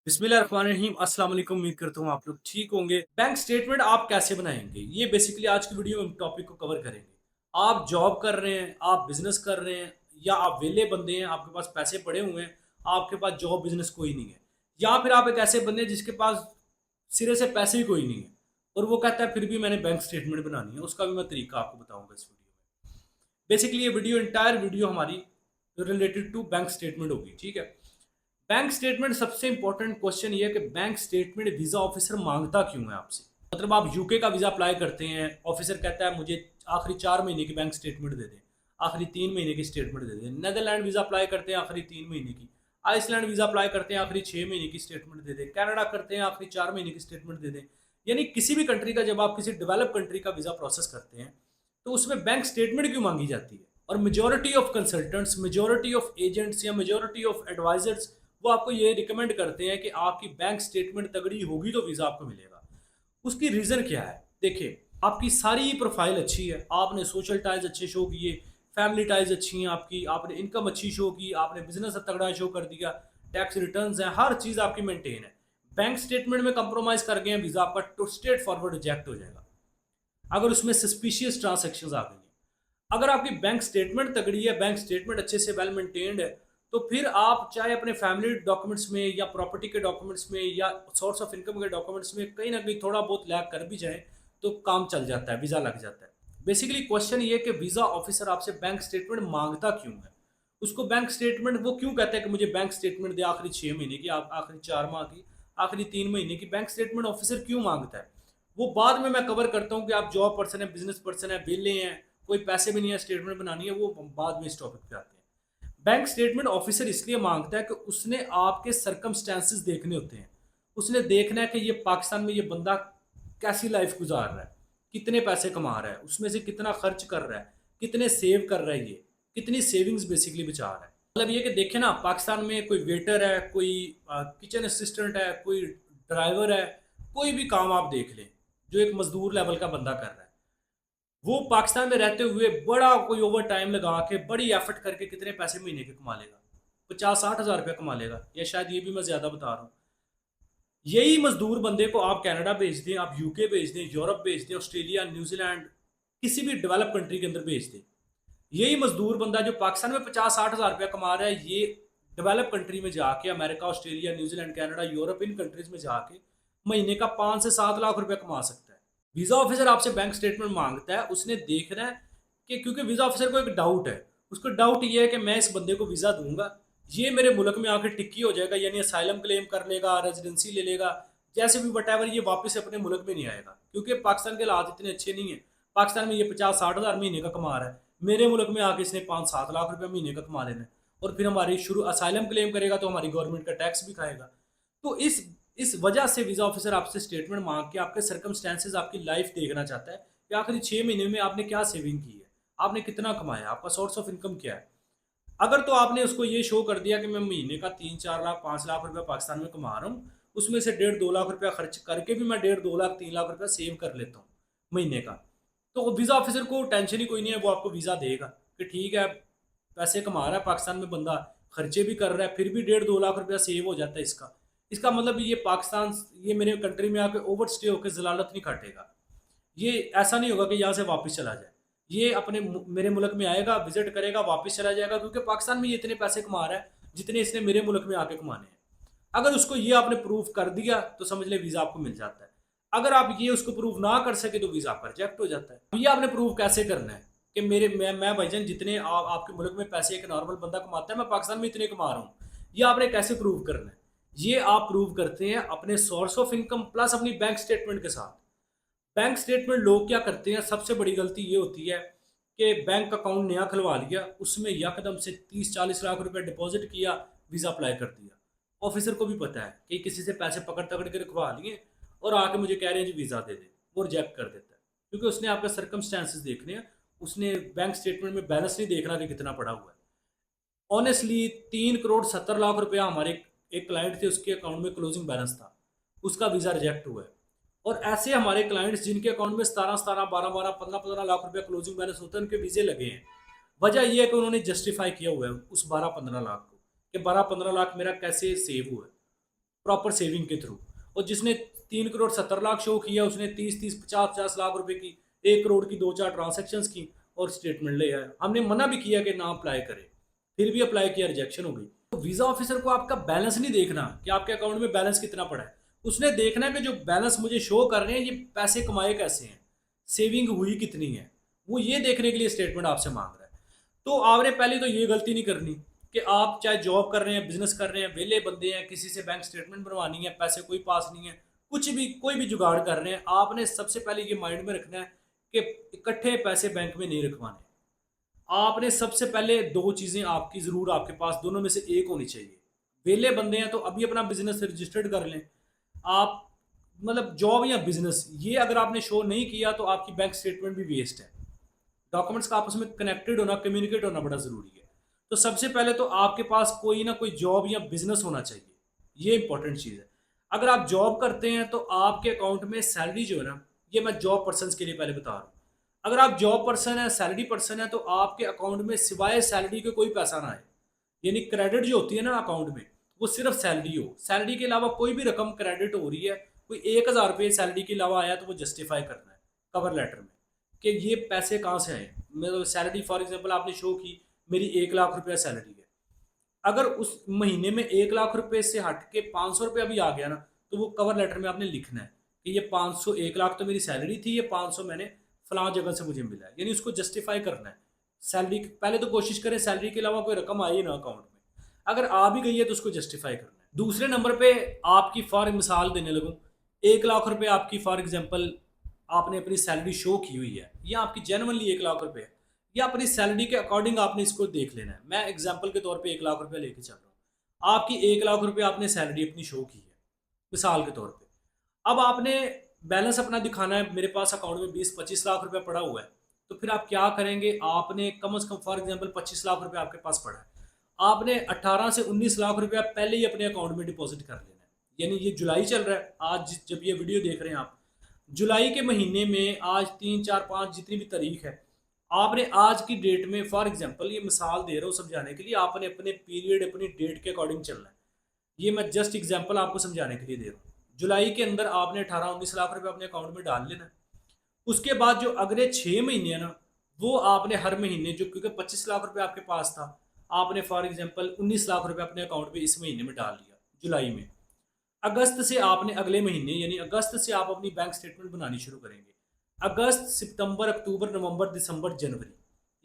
बिस्मिल्लाहिर्रहमानिर्रहीम। अस्सलाम वालेकुम। उम्मीद करता हूँ आप लोग ठीक होंगे। बैंक स्टेटमेंट आप कैसे बनाएंगे, ये बेसिकली आज की वीडियो में टॉपिक को कवर करेंगे। आप जॉब कर रहे हैं, आप बिजनेस कर रहे हैं, या आप वेले बंदे हैं, आपके पास पैसे पड़े हुए हैं, आपके पास जॉब बिजनेस कोई नहीं है, या फिर आप एक ऐसे बंदे हैं जिसके पास सिरे से पैसे ही कोई नहीं है और वो कहता है फिर भी मैंने बैंक स्टेटमेंट बनानी है। उसका भी मैं तरीका आपको बताऊंगा इस वीडियो में। बेसिकली ये वीडियो इंटायर वीडियो हमारी रिलेटेड टू बैंक स्टेटमेंट होगी, ठीक है। बैंक स्टेटमेंट सबसे इंपॉर्टेंट क्वेश्चन ये है कि बैंक स्टेटमेंट वीजा ऑफिसर मांगता क्यों है आपसे। मतलब आप यूके का वीजा अप्लाई करते हैं, ऑफिसर कहता है मुझे आखिरी 4 महीने की बैंक स्टेटमेंट दे दें, आखिरी 3 महीने की स्टेटमेंट दे दें। नेदरलैंड वीजा अप्लाई करते हैं, आखिरी 3 महीने की। आइसलैंड वीजा अप्लाई करते हैं, आखिरी 6 महीने की स्टेटमेंट दे दें। कनाडा करते हैं, आखिरी 4 महीने की स्टेटमेंट दे दें। यानी किसी भी कंट्री का, जब आप किसी डेवलप कंट्री का वीजा प्रोसेस करते हैं तो उसमें बैंक स्टेटमेंट क्यों मांगी जाती है। और majority of consultants, majority of agents या मेजोरिटी ऑफ एडवाइजर्स वो आपको ये रिकमेंड करते हैं कि आपकी बैंक स्टेटमेंट तगड़ी होगी तो वीज़ा आपको मिलेगा। उसकी रीज़न क्या है? देखिए, आपकी सारी प्रोफाइल अच्छी है, आपने सोशल टाइज अच्छे शो किए, फैमिली टाइज अच्छी हैं आपकी, आपने इनकम अच्छी शो की, आपने बिजनेस तगड़ा शो कर दिया, टैक्स रिटर्न्स हैं, हर चीज़ आपकी मेंटेन है। बैंक स्टेटमेंट में कंप्रोमाइज़ कर गए हैं, वीज़ा आपका तो स्ट्रेट फॉरवर्ड रिजेक्ट हो जाएगा अगर उसमें सस्पिशियस ट्रांजेक्शन आ गई हैं। अगर आपकी बैंक स्टेटमेंट तगड़ी है, बैंक स्टेटमेंट अच्छे से वेल मेंटेन्ड है, तो फिर आप चाहे अपने फैमिली डॉक्यूमेंट्स में या प्रॉपर्टी के डॉक्यूमेंट्स में या सोर्स ऑफ इनकम के डॉक्यूमेंट्स में कहीं ना कहीं थोड़ा बहुत लैग कर भी जाए तो काम चल जाता है, वीज़ा लग जाता है। बेसिकली क्वेश्चन ये कि वीज़ा ऑफिसर आपसे बैंक स्टेटमेंट मांगता क्यों है। उसको बैंक स्टेटमेंट वो क्यों कहता है कि मुझे बैंक स्टेटमेंट दे, आखिरी 6 महीने की, आखिरी 4 माह की, आखिरी 3 महीने की बैंक स्टेटमेंट ऑफिसर क्यों मांगता है। वो बाद में मैं कवर करता हूँ कि आप जॉब पर्सन है, बिजनेस पर्सन है, वेले हैं, कोई पैसे भी नहीं है, स्टेटमेंट बनानी है, वो बाद में इस टॉपिक पे आते हैं। बैंक स्टेटमेंट ऑफिसर इसलिए मांगता है कि उसने आपके सरकमस्टेंसेस देखने होते हैं। उसने देखना है कि ये पाकिस्तान में ये बंदा कैसी लाइफ गुजार रहा है, कितने पैसे कमा रहा है, उसमें से कितना खर्च कर रहा है, कितने सेव कर रहा है, ये कितनी सेविंग्स बेसिकली बचा रहा है। मतलब ये कि देखे ना, पाकिस्तान में कोई वेटर है, कोई किचन असिस्टेंट है, कोई ड्राइवर है, कोई भी काम आप देख लें जो एक मजदूर लेवल का बंदा कर रहा है, वो पाकिस्तान में रहते हुए बड़ा कोई ओवर टाइम लगा के बड़ी एफर्ट करके कितने पैसे महीने के कमा लेगा। 50-60 हज़ार रुपया कमा लेगा, या शायद ये भी मैं ज़्यादा बता रहा हूँ। यही मजदूर बंदे को आप कनाडा भेज दें, आप यूके भेज दें, यूरोप भेज दें, ऑस्ट्रेलिया, न्यूजीलैंड, किसी भी डेवलप कंट्री के अंदर भेज दें। यही मजदूर बंदा जो पाकिस्तान में 50-60 हज़ार रुपया कमा रहा है, ये डेवलप कंट्री में जाके, America, Australia, New Zealand, Canada, Europe, इन कंट्रीज में जाके महीने का 5 से 7 लाख रुपया कमा सकता है। वीजा ऑफिसर आपसे बैंक स्टेटमेंट मांगता है, उसने देखना है कि, क्योंकि वीजा ऑफिसर को एक डाउट है, उसको डाउट ये है कि मैं इस बंदे को वीजा दूंगा, ये मेरे मुल्क में आकर टिक्की हो जाएगा, यानी असाइलम क्लेम कर लेगा, रेजिडेंसी ले लेगा, जैसे भी वट, ये वापस अपने मुल्क में नहीं आएगा, क्योंकि पाकिस्तान के हालात इतने अच्छे नहीं है। पाकिस्तान में ये 50-60 हज़ार महीने का कमा रहा है, मेरे मुल्क में आके इसने 5-7 लाख रुपया महीने का कमा लेना है, और फिर हमारी शुरू असाइलम क्लेम करेगा तो हमारी गवर्नमेंट का टैक्स भी खाएगा। तो इस वजह से वीज़ा ऑफिसर आपसे स्टेटमेंट मांग के आपके सर्कमस्टेंसेज, आपकी लाइफ देखना चाहता है कि आखिरी 6 महीने में आपने क्या सेविंग की है, आपने कितना कमाया, आपका सोर्स ऑफ इनकम क्या है। अगर तो आपने उसको ये शो कर दिया कि मैं महीने का 3-4 लाख 5 लाख रुपया पाकिस्तान में कमा रहा हूँ, उसमें से 1.5-2 लाख रुपया खर्च करके भी मैं 1.5-2 लाख 3 लाख रुपया सेव कर लेता हूँ महीने का, तो वीज़ा ऑफिसर को टेंशन ही कोई नहीं है, वो आपको वीज़ा देगा कि ठीक है, पैसे कमा रहा है पाकिस्तान में बंदा, खर्चे भी कर रहा है, फिर भी 1.5-2 लाख रुपया सेव हो जाता है इसका। इसका मतलब ये पाकिस्तान, ये मेरे कंट्री में आके ओवर स्टे होकर जलालत नहीं काटेगा। ये ऐसा नहीं होगा कि यहाँ से वापस चला जाए, ये अपने मेरे मुल्क में आएगा, विजिट करेगा, वापस चला जाएगा, क्योंकि पाकिस्तान में ये इतने पैसे कमा रहा है जितने इसने मेरे मुल्क में आके कमाने हैं। अगर उसको ये आपने प्रूफ कर दिया तो समझ ले वीज़ा आपको मिल जाता है। अगर आप ये उसको प्रूफ ना कर सके तो वीज़ा आपका रिजेक्ट हो जाता है। ये आपने प्रूफ कैसे करना है कि मैं भाईजान जितने आपके मुल्क में पैसे एक नॉर्मल बंदा कमाता है, मैं पाकिस्तान में इतने कमा रहा हूँ, ये आपने कैसे प्रूव करना है। ये आप प्रूव करते हैं अपने सोर्स ऑफ इनकम प्लस अपनी बैंक स्टेटमेंट के साथ। बैंक स्टेटमेंट लोग क्या करते हैं, सबसे बड़ी गलती ये होती है कि बैंक अकाउंट नया खुलवा लिया, उसमें यकदम से 30-40 लाख रुपए डिपॉजिट किया, वीज़ा अप्लाई कर दिया। ऑफिसर को भी पता है कि किसी से पैसे पकड़ तकड़ के रखवा लिए और आके मुझे कह रहे हैं जी वीज़ा दे दे, वो रिजेक्ट कर देता है, क्योंकि उसने आपके सर्कमस्टेंसेस देखने हैं, उसने बैंक स्टेटमेंट में बैलेंस नहीं देखना कि कितना पड़ा हुआ है। ऑनेस्टली 3 करोड़ 70 लाख रुपया हमारे एक क्लाइंट थे, उसके अकाउंट में क्लोजिंग बैलेंस था, उसका वीज़ा रिजेक्ट हुआ है। और ऐसे हमारे क्लाइंट्स जिनके अकाउंट में 17-17 12-12 15-15 लाख रुपया क्लोजिंग बैलेंस होता है, उनके वीज़े लगे हैं। वजह यह है कि उन्होंने जस्टिफाई किया हुआ है उस 12-15 लाख को, कि 12-15 लाख मेरा कैसे सेव हुआ है। प्रॉपर सेविंग के थ्रू। और जिसने 3 करोड़ 70 लाख शो किया, उसने 30 30 50 50 लाख रुपए की, 1 करोड़ की दो चार ट्रांजेक्शन्स की और स्टेटमेंट ले आया। हमने मना भी किया कि ना अप्लाई करें, फिर भी अप्लाई किया, रिजेक्शन हो गई। तो वीजा ऑफिसर को आपका बैलेंस नहीं देखना कि आपके अकाउंट में बैलेंस कितना पड़ा है, उसने देखना है कि जो बैलेंस मुझे शो कर रहे हैं ये पैसे कमाए कैसे हैं, सेविंग हुई कितनी है, वो ये देखने के लिए स्टेटमेंट आपसे मांग रहा है। तो आपने पहले तो ये गलती नहीं करनी कि आप चाहे जॉब कर रहे हैं, बिजनेस कर रहे हैं, वेले बंदे हैं, किसी से बैंक स्टेटमेंट बनवानी है, पैसे कोई पास नहीं है, कुछ भी कोई भी जुगाड़ कर रहे हैं, आपने सबसे पहले ये माइंड में रखना है कि इकट्ठे पैसे बैंक में नहीं रखवाने। आपने सबसे पहले दो चीजें आपकी जरूर आपके पास दोनों में से एक होनी चाहिए। वेले बंदे हैं तो अभी अपना बिजनेस रजिस्टर्ड कर लें आप, मतलब जॉब या बिजनेस ये अगर आपने शो नहीं किया तो आपकी बैंक स्टेटमेंट भी वेस्ट है। डॉक्यूमेंट्स का आपस में कनेक्टेड होना, कम्युनिकेट होना बड़ा जरूरी है। तो सबसे पहले तो आपके पास कोई ना कोई जॉब या बिजनेस होना चाहिए, ये इंपॉर्टेंट चीज़ है। अगर आप जॉब करते हैं तो आपके अकाउंट में सैलरी जो है ना, ये मैं जॉब पर्सन के लिए पहले बता रहा हूँ। अगर आप जॉब पर्सन है, सैलरी पर्सन है, तो आपके अकाउंट में सिवाय सैलरी के कोई पैसा ना आए, यानी क्रेडिट जो होती है ना अकाउंट में, वो सिर्फ सैलरी हो, सैलरी के अलावा कोई भी रकम क्रेडिट हो रही है, कोई 1,000 रुपये सैलरी के अलावा आया तो वो जस्टिफाई करना है कवर लेटर में कि ये पैसे कहाँ से आए। मतलब सैलरी फॉर एग्जांपल आपने शो की मेरी 1 लाख रुपया सैलरी है, अगर उस महीने में 1 लाख रुपए से हट के 500 रुपया भी आ गया ना, तो वो कवर लेटर में आपने लिखना है कि ये 500, 1 लाख तो मेरी सैलरी थी, ये 500 मैंने फलां जगह से मुझे मिला है, यानी उसको जस्टिफाई करना है। सैलरी पहले तो कोशिश करें सैलरी के अलावा कोई रकम आई ना अकाउंट में, अगर आ भी गई है तो उसको जस्टिफाई करना है। दूसरे नंबर पे आपकी फॉर मिसाल देने लगूँ, 1 लाख रुपए आपकी फॉर एग्जाम्पल आपने अपनी सैलरी शो की हुई है, या आपकी जेनुअनली 1 लाख रुपए है, या अपनी सैलरी के अकॉर्डिंग आपने इसको देख लेना है। मैं एग्जाम्पल के तौर पे 1 लाख रुपया लेके चल रहा हूँ, आपकी 1 लाख रुपया आपने सैलरी अपनी शो की है मिसाल के तौर पे। अब आपने बैलेंस अपना दिखाना है, मेरे पास अकाउंट में 20 25 लाख रुपया पड़ा हुआ है, तो फिर आप क्या करेंगे, आपने कम से कम फॉर एग्जाम्पल 25 लाख रुपया आपके पास पड़ा है, आपने 18 से 19 लाख रुपया पहले ही अपने अकाउंट में डिपॉजिट कर लेना है। यानी ये जुलाई चल रहा है, आज जब ये वीडियो देख रहे हैं आप, जुलाई के महीने में आज 3 4 5 जितनी भी तारीख है, आपने आज की डेट में फॉर एग्जांपल ये मिसाल दे रहा हूँ समझाने के लिए, आपने अपने पीरियड अपनी डेट के अकॉर्डिंग चलना है। ये मैं जस्ट एग्जांपल आपको समझाने के लिए दे रहा हूँ। जुलाई के अंदर आपने 18 19 लाख रुपए अपने अकाउंट में डाल लेना है। उसके बाद जो अगले 6 महीने है ना, वो आपने हर महीने जो, क्योंकि 25 लाख रुपए आपके पास था, आपने फॉर एग्जाम्पल 19 लाख रुपए अपने अकाउंट में इस महीने में डाल लिया जुलाई में। अगस्त से आपने अगले महीने यानी अगस्त से आप अपनी बैंक स्टेटमेंट बनानी शुरू करेंगे। अगस्त सितंबर अक्टूबर नवंबर दिसंबर जनवरी,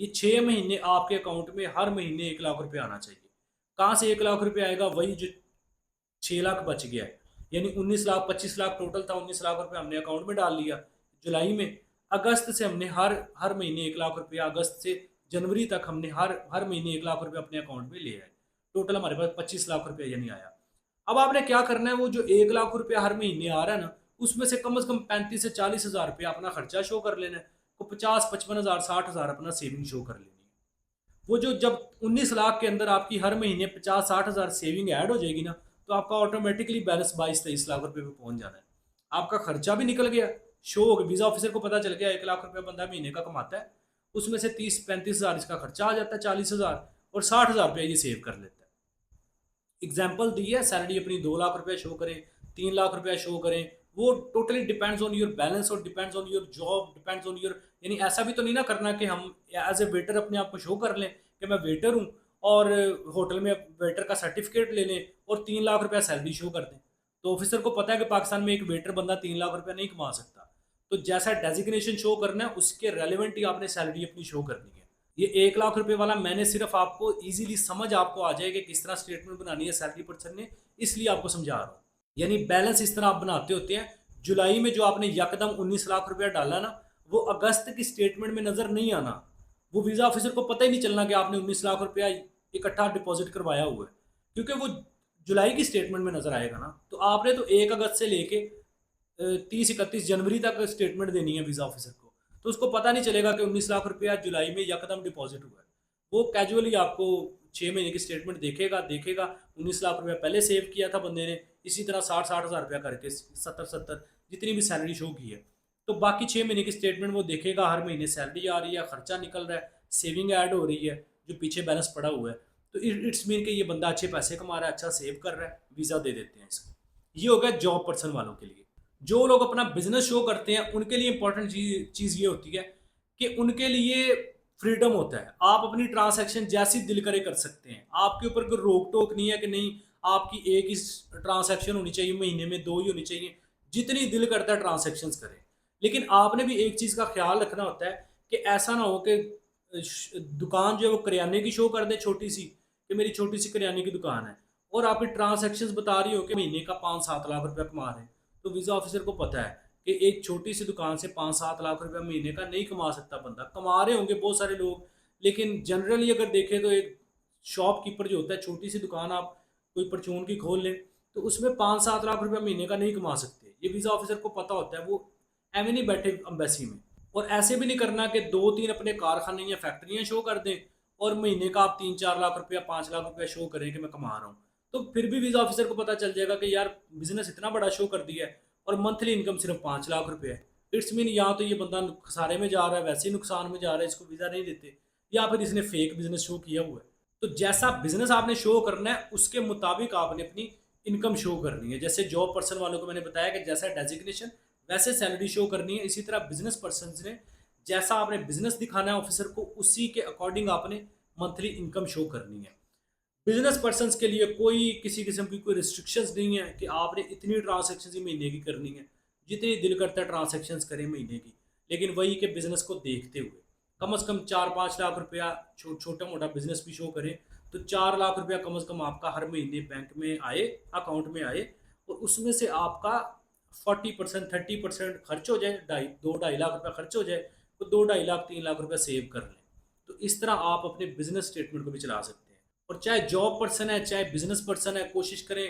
ये 6 महीने आपके अकाउंट में हर महीने 1 लाख रुपए आना चाहिए। कहाँ से 1 लाख रुपए आएगा, वही जो 6 लाख बच गया है, यानी 19 लाख 25 लाख टोटल था, 19 लाख रुपए हमने अकाउंट में डाल लिया जुलाई में। अगस्त से हमने हर हर महीने 1 लाख रुपया, अगस्त से जनवरी तक हमने हर हर महीने 1 लाख रुपया अपने अकाउंट में ले आए, टोटल हमारे पास 25 लाख रुपया यानी आया। अब आपने क्या करना है, वो जो 1 लाख रुपया हर महीने आ रहा है ना, उसमें से कम 35 से 40 हज़ार रुपया अपना खर्चा शो कर लेना है, को 50 55 हज़ार 60 हज़ार अपना सेविंग शो कर लेनी है। वो जो जब 19 लाख के अंदर आपकी हर महीने 50 60 हज़ार सेविंग ऐड हो जाएगी ना, तो आपका ऑटोमेटिकली बैलेंस 22 23 लाख रुपए पे पहुंच जाना है। आपका खर्चा भी निकल गया, शो हो गया, वीजा ऑफिसर को पता चल गया 1 लाख रुपया बंदा महीने का कमाता है, उसमें से 30 35 हज़ार इसका खर्चा आ जाता है, 40 हज़ार, और 60 हज़ार रुपया ये सेव कर लेता है। एग्जाम्पल दी है, सैलरी अपनी 2 लाख रुपया शो करें, 3 लाख रुपया शो करें, वो totally depends on your balance और depends on your job, depends on your, यानी ऐसा भी तो नहीं ना करना कि हम एज ए वेटर अपने आप को शो कर लें कि मैं वेटर हूँ, और होटल में वेटर का सर्टिफिकेट ले लें और 3 लाख रुपया सैलरी शो कर दें। तो ऑफिसर को पता है कि पाकिस्तान में एक वेटर बंदा 3 लाख रुपया नहीं कमा सकता, तो जैसा डेजिग्नेशन शो करना है उसके रेलिवेंट ही आपने सैलरी अपनी शो करनी है। ये 1 लाख रुपए वाला मैंने सिर्फ आपको इजीली समझ आपको आ जाए कि किस तरह स्टेटमेंट बनानी है सैलरी पर्सन ने, इसलिए आपको समझा रहा हूँ। यानी बैलेंस इस तरह आप बनाते होते हैं, जुलाई में जो आपने यकदम 19 लाख रुपया डाला ना, वो अगस्त की स्टेटमेंट में नजर नहीं आना, वो वीजा ऑफिसर को पता ही नहीं चलना कि आपने 19 लाख रुपया इकट्ठा डिपॉजिट करवाया हुआ है, क्योंकि वो जुलाई की स्टेटमेंट में नजर आएगा ना। तो आपने तो 1 अगस्त से लेके 30 31 जनवरी तक स्टेटमेंट देनी है वीजा ऑफिसर को, तो उसको पता नहीं चलेगा कि 19 लाख रुपया जुलाई में यकदम डिपॉजिट हुआ है। वो कैजुअली आपको 6 महीने की स्टेटमेंट देखेगा देखेगा 19 लाख रुपया पहले सेव किया था बंदे ने, इसी तरह 60 60 हज़ार रुपया करके 70 70 जितनी भी सैलरी शो की है, तो बाकी 6 महीने की स्टेटमेंट वो देखेगा, हर महीने सैलरी आ रही है, खर्चा निकल रहा है, सेविंग ऐड हो रही है, जो पीछे बैलेंस पड़ा हुआ है, तो इट्स मीन कि ये बंदा अच्छे पैसे कमा रहा है, अच्छा सेव कर रहा है, वीज़ा दे देते हैं इसको। ये हो गया जॉब पर्सन वालों के लिए। जो लोग अपना बिजनेस शो करते हैं उनके लिए इंपॉर्टेंट चीज ये होती है कि उनके लिए फ्रीडम होता है। आप अपनी ट्रांसैक्शन जैसी दिल करे कर सकते हैं, आपके ऊपर कोई रोक टोक नहीं है कि नहीं आपकी एक ही ट्रांसैक्शन होनी चाहिए, महीने में दो ही होनी चाहिए, जितनी दिल करता है ट्रांसैक्शन करें। लेकिन आपने भी एक चीज का ख्याल रखना होता है कि ऐसा ना हो कि दुकान जो है वो करियाने की शो कर दे छोटी सी, कि मेरी छोटी सी करियाने की दुकान है, और आपकी ट्रांसैक्शंस बता रही हो कि महीने का 5-7 लाख रुपया कमा रहे हैं। तो वीज़ा ऑफिसर को पता है कि एक छोटी सी दुकान से 5-7 लाख रुपया महीने का नहीं कमा सकता बंदा। कमा रहे होंगे बहुत सारे लोग, लेकिन जनरली अगर देखें तो एक शॉपकीपर जो होता है, छोटी सी दुकान आप कोई परचून की खोल लें, तो उसमें 5-7 लाख रुपया महीने का नहीं कमा सकते। ये वीज़ा ऑफिसर को पता होता है, वो एवं नहीं बैठे अम्बेसी में। और ऐसे भी नहीं करना कि 2-3 अपने कारखाने या फैक्ट्रियां शो कर दें और महीने का आप 3-4 लाख रुपया 5 लाख रुपया शो करें कि मैं कमा रहा हूँ। तो फिर भी वीज़ा ऑफिसर को पता चल जाएगा कि यार बिजनेस इतना बड़ा शो कर दिया है और मंथली इनकम सिर्फ 5 लाख रुपये है। इट्स मीन या तो ये बंदा खसारे में जा रहा है, वैसे ही नुकसान में जा रहा है, इसको वीज़ा नहीं देते, या फिर इसने फेक बिजनेस शो किया हुआ है। तो जैसा बिजनेस आपने शो करना है उसके मुताबिक आपने अपनी इनकम शो करनी है। जैसे जॉब पर्सन वालों को मैंने बताया कि जैसा डेजिग्नेशन वैसे सैलरी शो करनी है, इसी तरह बिजनेस पर्सन ने जैसा आपने बिजनेस दिखाना है ऑफिसर को, उसी के अकॉर्डिंग आपने मंथली इनकम शो करनी है। बिजनेस पर्सन के लिए कोई किसी किस्म की कोई रिस्ट्रिक्शंस नहीं है कि आपने इतनी ट्रांजेक्शन ही महीने की करनी है, जितनी दिल करता है ट्रांजेक्शन करें महीने की। लेकिन वही के बिजनेस को देखते हुए कम से कम 4-5 लाख रुपया छोटा मोटा बिजनेस भी शो करें, तो 4 लाख रुपया कम से कम आपका हर महीने बैंक में आए, अकाउंट में आए, और उसमें से आपका 40% 30% खर्च हो जाए, 2-2.5 लाख रुपया खर्च हो जाए, तो 2-2.5 लाख 3 लाख रुपया सेव कर लें। तो इस तरह आप अपने बिजनेस स्टेटमेंट को भी चला सकते हैं। और चाहे जॉब पर्सन है चाहे बिजनेस पर्सन है, कोशिश करें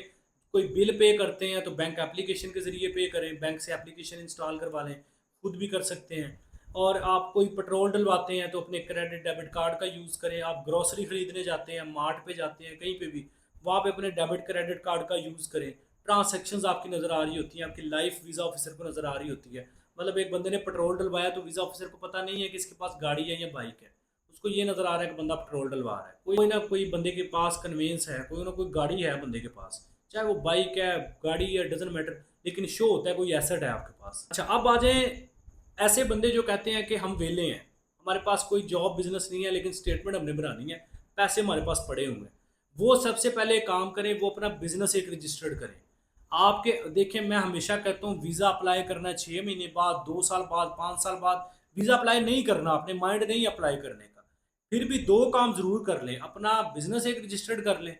कोई बिल पे करते हैं तो बैंक एप्लीकेशन के जरिए पे करें, बैंक से एप्लीकेशन इंस्टॉल करवा लें, खुद भी कर सकते हैं। और आप कोई पेट्रोल डलवाते हैं तो अपने क्रेडिट डेबिट कार्ड का यूज़ करें। आप ग्रोसरी खरीदने जाते हैं, मार्ट पे जाते हैं, कहीं पे भी, वहाँ पे अपने डेबिट क्रेडिट कार्ड का यूज़ करें। ट्रांसैक्शंस आपकी नज़र आ रही होती हैं, आपकी लाइफ वीज़ा ऑफिसर को नज़र आ रही होती है। मतलब एक बंदे ने पेट्रोल डलवाया तो वीज़ा ऑफिसर को पता नहीं है कि इसके पास गाड़ी है या बाइक है, उसको ये नज़र आ रहा है कि बंदा पेट्रोल डलवा रहा है। कोई ना कोई बंदे के पास कन्वेंस है, कोई ना कोई गाड़ी है बंदे के पास, चाहे वो बाइक है, गाड़ी है, डजेंट मैटर, लेकिन शो होता है कोई एसेट है आपके पास। अच्छा, अब आ जाए ऐसे बंदे जो कहते हैं कि हम वेले हैं, हमारे पास कोई जॉब बिजनेस नहीं है, लेकिन स्टेटमेंट हमने बनानी है, पैसे हमारे पास पड़े हुए हैं। वो सबसे पहले एक काम करें, वो अपना बिजनेस एक रजिस्टर्ड करें। आपके देखिए, मैं हमेशा कहता हूँ वीज़ा अप्लाई करना है 6 महीने बाद, 2 साल बाद, 5 साल बाद। वीज़ा अप्लाई नहीं करना, अपने माइंड नहीं अप्लाई करने का। फिर भी दो काम जरूर कर लें, अपना बिजनेस एक रजिस्टर्ड कर लें,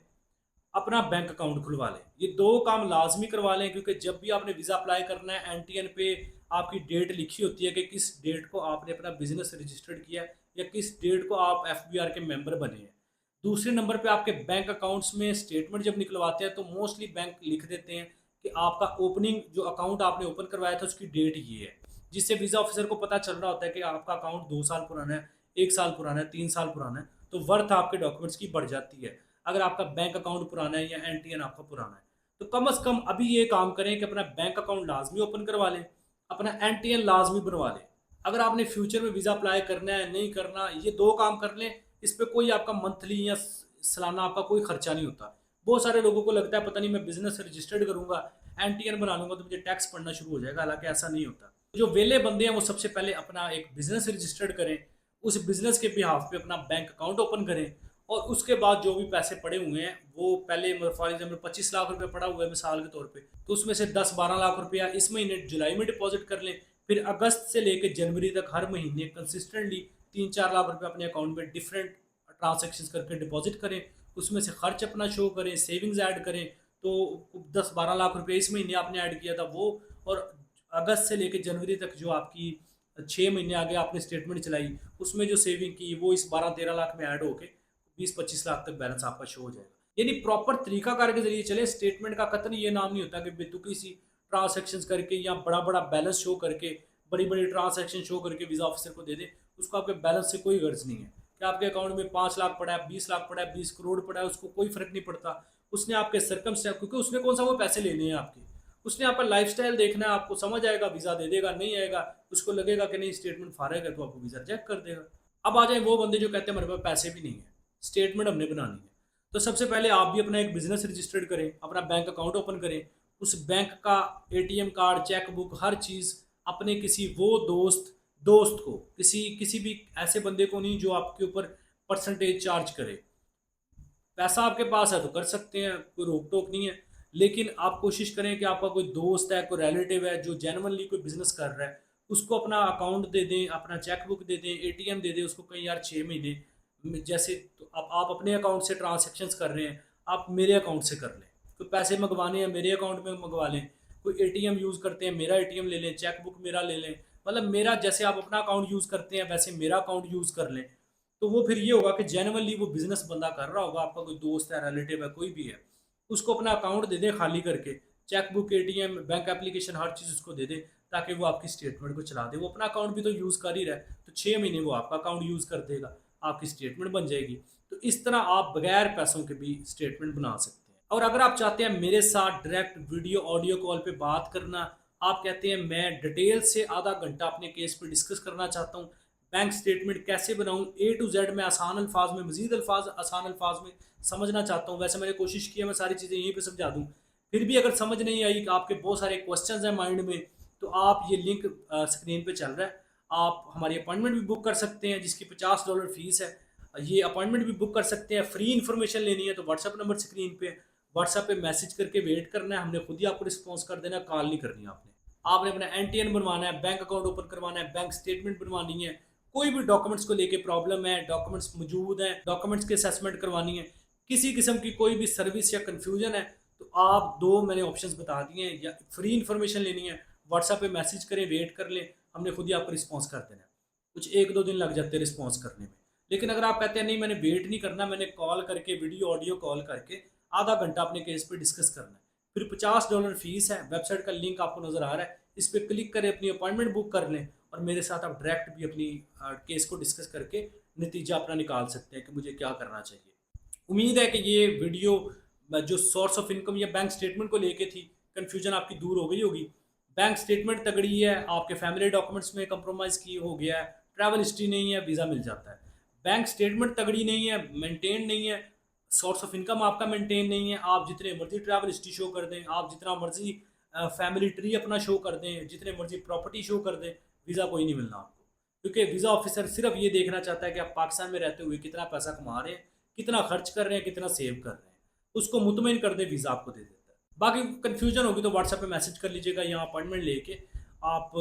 अपना बैंक अकाउंट खुलवा लें। ये दो काम लाजमी करवा लें, क्योंकि जब भी आपने वीज़ा अप्लाई करना है एनटीएन पे आपकी डेट लिखी होती है कि किस डेट को आपने अपना बिजनेस रजिस्टर्ड किया है या किस डेट को आप एफबीआर के मेंबर बने हैं। दूसरे नंबर पे आपके बैंक अकाउंट्स में स्टेटमेंट जब निकलवाते हैं तो मोस्टली बैंक लिख देते हैं कि आपका ओपनिंग जो अकाउंट आपने ओपन करवाया था उसकी डेट ये है, जिससे वीज़ा ऑफिसर को पता चल रहा होता है कि आपका अकाउंट 2 साल पुराना है, 1 साल पुराना है, 3 साल पुराना है। तो वर्थ आपके डॉक्यूमेंट्स की बढ़ जाती है अगर आपका बैंक अकाउंट पुराना है या एनटीएन आपका पुराना है। तो कम से कम अभी ये काम करें कि अपना बैंक अकाउंट लाजमी ओपन करवा लें, अपना एनटीएन लाजमी बनवा लें। अगर आपने फ्यूचर में वीज़ा अप्लाई करना है, नहीं करना, ये दो काम कर लें। इस पर कोई आपका मंथली या सालाना आपका कोई खर्चा नहीं होता। बहुत सारे लोगों को लगता है पता नहीं मैं बिजनेस रजिस्टर्ड करूंगा, एनटीएन बना लूंगा तो मुझे टैक्स पड़ना शुरू हो जाएगा, हालांकि ऐसा नहीं होता। जो वेले बंदे हैं वो सबसे पहले अपना एक बिजनेस रजिस्टर्ड करें, उस बिजनेस के बिहाफ पे अपना बैंक अकाउंट ओपन करें, और उसके बाद जो भी पैसे पड़े हुए हैं वो पहले, फॉर एग्जाम्पल 25 लाख रुपये पड़ा हुआ है मिसाल के तौर पे, तो उसमें से 10-12 लाख रुपया इस महीने जुलाई में डिपॉजिट कर लें। फिर अगस्त से लेकर जनवरी तक हर महीने कंसिस्टेंटली 3-4 लाख रुपये अपने अकाउंट में डिफरेंट ट्रांजेक्शन करके डिपॉजिट करें। उसमें से खर्च अपना शो करें, सेविंग्स ऐड करें। तो 10-12 लाख रुपये इस महीने आपने ऐड किया था वो, और अगस्त से लेकर जनवरी तक जो आपकी 6 महीने आगे आपने स्टेटमेंट चलाई, उसमें जो सेविंग की वो इस 12-13 लाख में ऐड होके 20-25 लाख तक बैलेंस आपका शो हो जाएगा। यानी प्रॉपर तरीकाकार के जरिए चले। स्टेटमेंट का कतन ये नाम नहीं होता कि बेतुकी सी ट्रांसैक्शन करके या बड़ा बड़ा बैलेंस शो करके, बड़ी बड़ी ट्रांसैक्शन शो करके वीज़ा ऑफिसर को दे दे। उसको आपके बैलेंस से कोई गर्ज नहीं है कि आपके अकाउंट में 5 लाख पड़ा है, 20 लाख पड़ा है, 20 करोड़ पड़ा है, उसको कोई फर्क नहीं पड़ता। उसने आपके सरकमस्टेंस, क्योंकि उसने कौन सा वो पैसे लेने हैं आपके, उसने आपका लाइफस्टाइल देखना है। आपको समझ आएगा वीज़ा दे देगा, नहीं आएगा उसको लगेगा कि नहीं स्टेटमेंट फारेगा तो आपको वीज़ा रिजेक्ट कर देगा। अब आ जाए वो बंदे जो कहते हैं हमारे पास पैसे भी नहीं है, स्टेटमेंट हमने बनानी है। तो सबसे पहले आप भी अपना एक बिजनेस रजिस्टर्ड करें, अपना बैंक अकाउंट ओपन करें, उस बैंक का एटीएम कार्ड, चेकबुक, हर चीज़ अपने किसी वो दोस्त को, किसी भी ऐसे बंदे को नहीं जो आपके ऊपर परसेंटेज चार्ज करे। पैसा आपके पास है तो कर सकते हैं, कोई रोक टोक नहीं है। लेकिन आप कोशिश करें कि आपका कोई दोस्त है, कोई रिलेटिव है जो जेनुइनली कोई बिजनेस कर रहा है, उसको अपना अकाउंट दे दें, अपना चेकबुक दे दें, एटीएम दे दें उसको। कहीं यार 6 महीने जैसे तो आप अपने अकाउंट से ट्रांजेक्शन्स कर रहे हैं, आप मेरे अकाउंट से कर लें। कोई पैसे मंगवाने हैं मेरे अकाउंट में मंगवा लें, कोई एटीएम यूज़ करते हैं मेरा एटीएम ले लें, चेकबुक मेरा ले लें। मतलब मेरा जैसे आप अपना अकाउंट यूज़ करते हैं वैसे मेरा अकाउंट यूज़ कर लें। तो वो फिर ये होगा कि जेनुइनली वो बिजनेस बंदा कर रहा होगा, आपका कोई दोस्त है, रिलेटिव है, कोई भी है, उसको अपना अकाउंट दे दें खाली करके, चेकबुक, एटीएम, बैंक एप्लीकेशन, हर चीज़ उसको दे दें, ताकि वो आपकी स्टेटमेंट को चला दे। वो अपना अकाउंट भी तो यूज़ कर ही रहा है, तो 6 महीने वो आपका अकाउंट यूज़ कर देगा, आपकी स्टेटमेंट बन जाएगी। तो इस तरह आप बगैर पैसों के भी स्टेटमेंट बना सकते हैं। और अगर आप चाहते हैं मेरे साथ डायरेक्ट वीडियो ऑडियो कॉल पे बात करना, आप कहते हैं मैं डिटेल से आधा घंटा अपने केस पे डिस्कस करना चाहता हूँ, बैंक स्टेटमेंट कैसे बनाऊं ए टू जेड में, आसान अल्फाज में, मजीद अल्फाज आसान अल्फाज में समझना चाहता हूं। वैसे मैंने कोशिश की है मैं सारी चीज़ें यहीं पे समझा दूं, फिर भी अगर समझ नहीं आई, आपके बहुत सारे क्वेश्चंस हैं माइंड में, तो आप ये लिंक स्क्रीन पे चल रहा है, आप हमारी अपॉइंटमेंट भी बुक कर सकते हैं जिसकी $50 फीस है। ये अपॉइंटमेंट भी बुक कर सकते हैं। फ्री इन्फॉर्मेशन लेनी है तो व्हाट्सअप नंबर स्क्रीन पे, व्हाट्सअप पे मैसेज करके वेट करना है, हमने खुद ही आपको रिस्पॉन्स कर देना, कॉल नहीं करनी आपने अपना एनटीएन बनवाना है, बैंक अकाउंट ओपन करवाना है, बैंक स्टेटमेंट बनवानी है, कोई भी डॉक्यूमेंट्स को लेके प्रॉब्लम है, डॉक्यूमेंट्स मौजूद हैं, डॉक्यूमेंट्स की असेसमेंट करवानी है, किसी किस्म की कोई भी सर्विस या कन्फ्यूजन है, तो आप दो मैंने ऑप्शंस बता दिए हैं। या फ्री इन्फॉर्मेशन लेनी है, व्हाट्सएप पे मैसेज करें, वेट कर लें, हमने खुद ही आपको रिस्पॉन्स कर देना है। कुछ 1-2 दिन लग जाते हैं रिस्पॉन्स करने में। लेकिन अगर आप कहते हैं नहीं मैंने वेट नहीं करना, मैंने कॉल करके, वीडियो ऑडियो कॉल करके आधा घंटा अपने केस पे डिस्कस करना है, फिर $50 फीस है। वेबसाइट का लिंक आपको नज़र आ रहा है, इस पर क्लिक करें, अपनी अपॉइंटमेंट बुक कर लें, और मेरे साथ आप डायरेक्ट भी अपनी केस को डिस्कस करके नतीजा अपना निकाल सकते हैं कि मुझे क्या करना चाहिए। उम्मीद है कि ये वीडियो जो सोर्स ऑफ इनकम या बैंक स्टेटमेंट को लेके थी, कन्फ्यूजन आपकी दूर हो गई होगी। बैंक स्टेटमेंट तगड़ी है, आपके फैमिली डॉक्यूमेंट्स में कंप्रोमाइज़ की हो गया है, ट्रैवल हिस्ट्री नहीं है, वीज़ा मिल जाता है। बैंक स्टेटमेंट तगड़ी नहीं है, मेंटेन नहीं है, सोर्स ऑफ इनकम आपका मेंटेन नहीं है, आप जितने मर्जी ट्रैवल हिस्ट्री शो कर दें, आप जितना मर्जी फैमिली ट्री अपना शो कर दें, जितने मर्जी प्रॉपर्टी शो कर दें, वीज़ा कोई नहीं मिलना आपको। क्योंकि वीज़ा ऑफिसर सिर्फ ये देखना चाहता है कि आप पाकिस्तान में रहते हुए कितना पैसा कमा रहे हैं, कितना खर्च कर रहे हैं, कितना सेव कर रहे हैं, उसको मुतमिन कर दे, वीज़ा आपको दे देता है। बाकी कन्फ्यूजन होगी तो व्हाट्सएप पे मैसेज कर लीजिएगा, या अपॉइंटमेंट लेके आप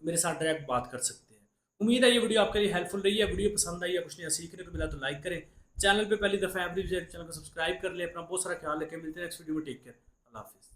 मेरे साथ डायरेक्ट बात कर सकते हैं। उम्मीद है ये वीडियो आपके लिए हेल्पफुल रही है। वीडियो पसंद आई या कुछ नया सीखने को मिला तो लाइक करें, चैनल पे पहली दफ़ा एवरी चैनल को सब्सक्राइब कर लें। अपना बहुत सारा ख्याल रखें, मिलते हैं नेक्स्ट वीडियो में। टेक केयर, अल्लाह हाफिज़।